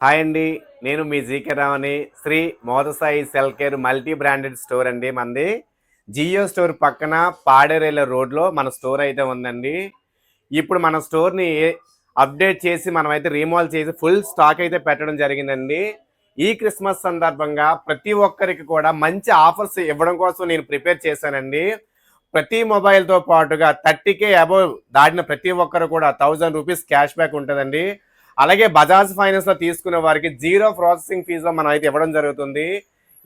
Hi అండి. నేను మీ జీకే రావని. Shri Modasai cell care multi branded store అండి మనది. జియో స్టోర్ పక్కన పాడేరేల రోడ్‌లో మన స్టోర్ అయితే ఉందండి. ఇప్పుడు మన స్టోర్‌ని అప్డేట్ చేసి మనమైతే రీమోడల్ చేసి ఫుల్ స్టాక్ అయితే పెట్టడం జరిగిందండి. ఈ క్రిస్మస్ సందర్భంగా ప్రతి ఒక్కరికి కూడా మంచి ఆఫర్స్ ఇవ్వడం కోసం నేను ప్రిపేర్ చేశానండి. ప్రతి మొబైల్‌తో పాటుగా 30,000 అబోవ్ దాటిన ప్రతి ఒక్కరు కూడా ₹1000 క్యాష్ బ్యాక్ ఉంటదండి. అలాగే బజాజ్ ఫైనాన్స్‌లో తీసుకునే వారికి జీరో ప్రాసెసింగ్ ఫీస్‌లో మనం అయితే ఇవ్వడం జరుగుతుంది.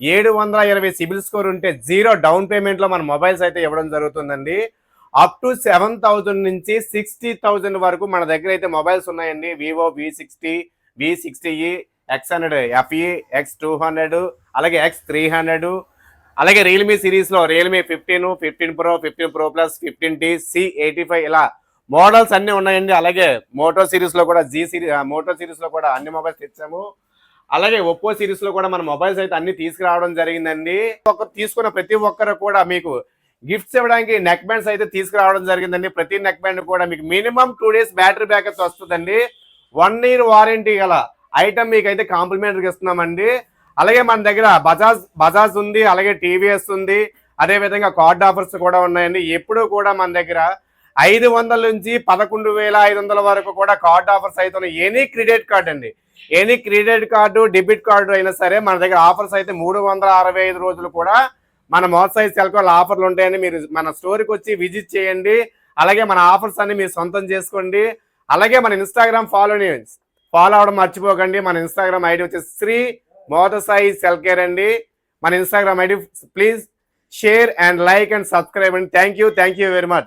720 సిబిల్ స్కోర్ ఉంటే జీరో డౌన్ పేమెంట్‌లో మన మొబైల్స్ అయితే ఇవ్వడం జరుగుతుందండి. అప్ టు 7,000 నుంచి 60,000 వరకు మన దగ్గర అయితే మొబైల్స్ ఉన్నాయండి. వివో వి60, వి60ఈ, ఎక్స్100 ఎఫ్ఈ, ఎక్స్200 అలాగే ఎక్స్300 అలాగే రియల్మీ సిరీస్‌లో రియల్మీ 15, 15 ప్రో, 15 ప్రో ప్లస్, 15టీ, సి85 ఇలా మోడల్స్ అన్నీ ఉన్నాయండి. అలాగే మోటో సిరీస్‌లో కూడా మోటో సిరీస్‌లో కూడా అన్ని మొబైల్స్ తెచ్చాము. అలాగే ఒప్పో సిరీస్‌లో కూడా మన మొబైల్స్ అయితే అన్ని తీసుకురావడం జరిగిందండి. తీసుకున్న ప్రతి ఒక్కరు కూడా మీకు గిఫ్ట్స్ ఇవ్వడానికి నెక్ బ్యాండ్స్ అయితే తీసుకురావడం జరిగిందండి. ప్రతి నెక్ బ్యాండ్ కూడా మీకు మినిమం 2 డేస్ బ్యాటరీ బ్యాకప్ వస్తుందండి. 1 ఇయర్ వారంటీ గల ఐటమ్ మీకైతే కాంప్లిమెంటరీగా ఇస్తున్నామండి. అలాగే మన దగ్గర బజాజ్ ఉంది, అలాగే టీవీఎస్ ఉంది. అదే విధంగా కార్డ్ ఆఫర్స్ కూడా ఉన్నాయండి. ఎప్పుడు కూడా మన దగ్గర 500 నుంచి 11,500 వరకు కూడా కార్డ్ ఆఫర్స్ అయితే ఉన్నాయి. ఎనీ క్రెడిట్ కార్డ్ అండి, any credit card, debit card అయినా సరే మన దగ్గర ఆఫర్స్ అయితే 365 రోజులు కూడా మన మోదసాయి సెల్కోల్ ఆఫర్లు ఉంటాయండి. మీరు మన స్టోర్కి వచ్చి విజిట్ చేయండి. అలాగే మన ఆఫర్స్ అన్ని మీరు సొంతం చేసుకోండి. అలాగే మన ఇన్స్టాగ్రామ్ ఫాలో అవడం మర్చిపోకండి. మన ఇన్స్టాగ్రామ్ ఐడి వచ్చేసి శ్రీ మోదసాయి సెల్ కేర్ అండి. మన Instagram ID please share and like and subscribe అండి. Thank you very much.